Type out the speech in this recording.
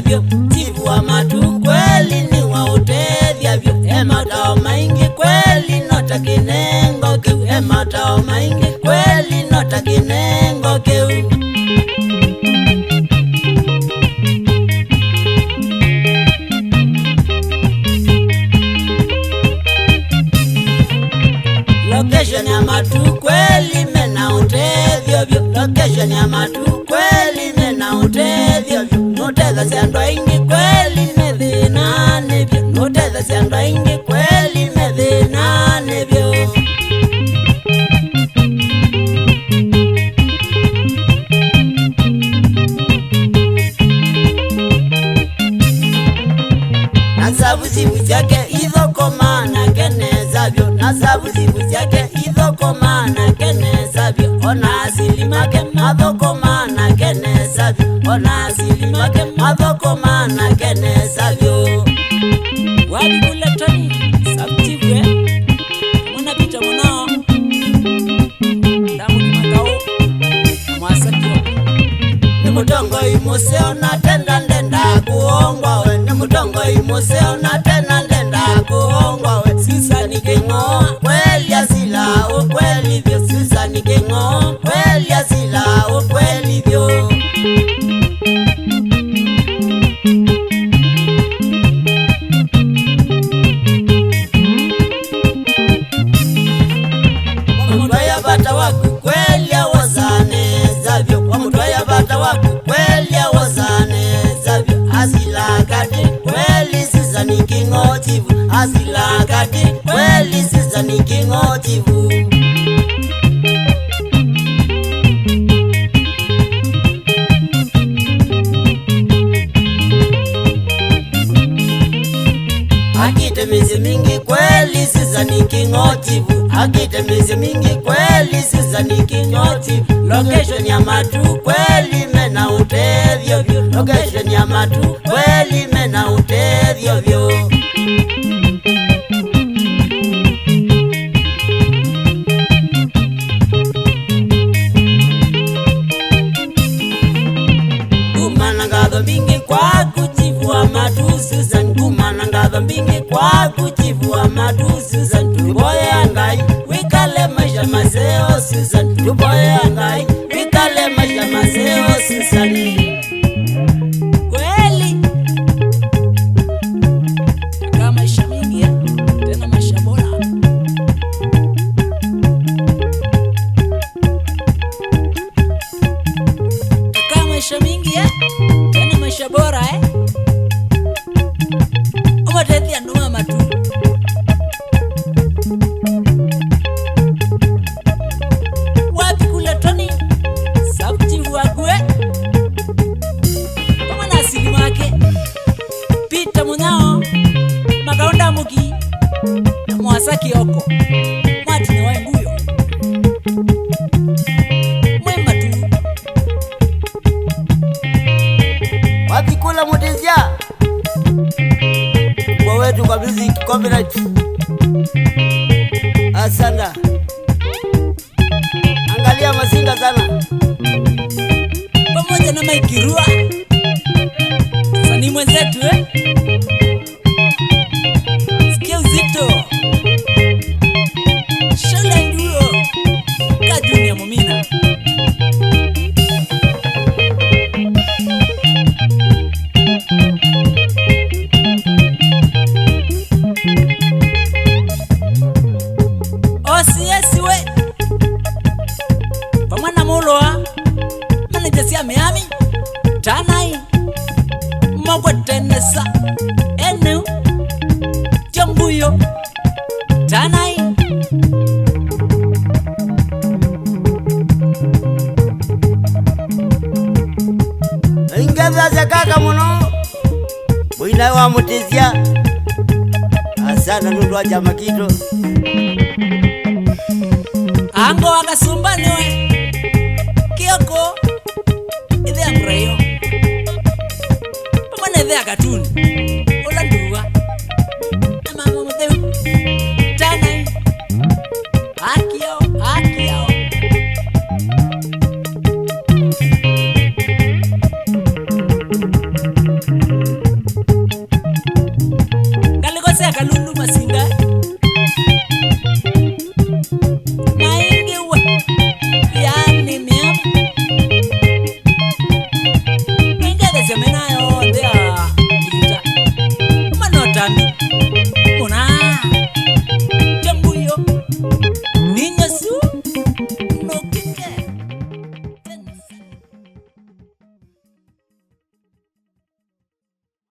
vyo chivu wa matu kweli ni wa utethia vyo ematao maingi kweli nota kinengo kiu ematao maingi kweli nota kinengo kiu location ya matu kweli mena utethio vyo location ya matu kweli mena utethio vyo noteza siandwa ingi kweli medhinane vyo noteza siandwa ingi kweli medhinane vyo nasabu zivu zake idhoko mana keneza vyo nasabu zivu zake idhoko mana keneza vyo ona asili make madhoko mana keneza vyo ona asili make madhoko mana keneza vyo wabi kule toni sabtivwe mwana picha mwanao damu ni makao mwasakio ni mutongo imoseo na tenda ndenda kuongwa we ni mutongo imoseo na tena ndenda kuongwa we Suzan Ngomma kweli asila ukweli vyo Suzan Ngomma kweli asila ukweli vyo wamutwaya bata waku kweli awazane zavyo wamutwaya bata waku kweli awazane zavyo asila kati kweli Suzan Ngomma chivu asila kati kweli Suzan Ngomma chivu akite mizi mingi kweli Suzan Ngomma chivu akite mizi mingi kweli Suzan Ngomma chivu location ya matu kweli mena utethio vyo location ya matu kweli mena utethio vyo kumanangadho mingi kwa kuchivua matu Suzan kumanangadho mingi kwa kuchivua matu Suzan tuboya ngai wikale maisha mazeo Suzan tuboya ngai wikale maisha mazeo Suzan kweli kama maisha mingi tena maisha bora kama maisha mingi tena maisha bora umatetia nduma matu wapi kule toni sabtivu wakwe kama na asili wake pita mwanao makaonda muki na mwasaki oko mwati ni waenguyo mwema tu wapi kula mutezia kwa wetu kwa music copyright asana angalia Masinga sana pamoja na Maingi rua sani mwenzetu sikia uzito shala nduo kaduni ya mumina OCS we pamwana muloa manager sia Miami tanai mogwa tenesa enu jambuyo tanai ingaza zakaka muno wina wa mutizia asana nundu wa jama kito ango wakasumbaniwe kioko idhe ya mreyo pamwana idhe ya katuni